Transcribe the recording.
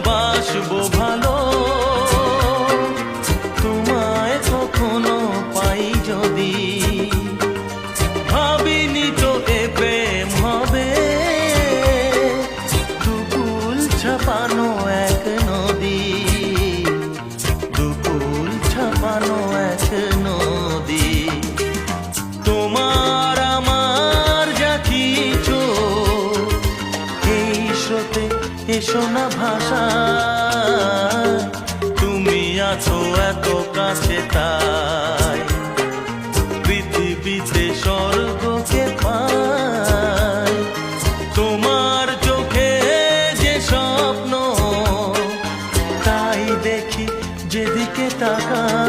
বাসবো ভালো, তোমায় কখনো পাই যদি। ভাবিনি তো এ প্রেম হবে, দুকুল ছাপানো এক নদী, দুকুল ছাপানো এক নদী। তোমার আমার যা কিছু এই স্রোতে এসো না ভাষা, তুমি আছো এত কাছে তাই পৃথিবীতে স্বর্গকে পাই। তোমার চোখে যে স্বপ্ন তাই দেখি যেদিকে তাকাই।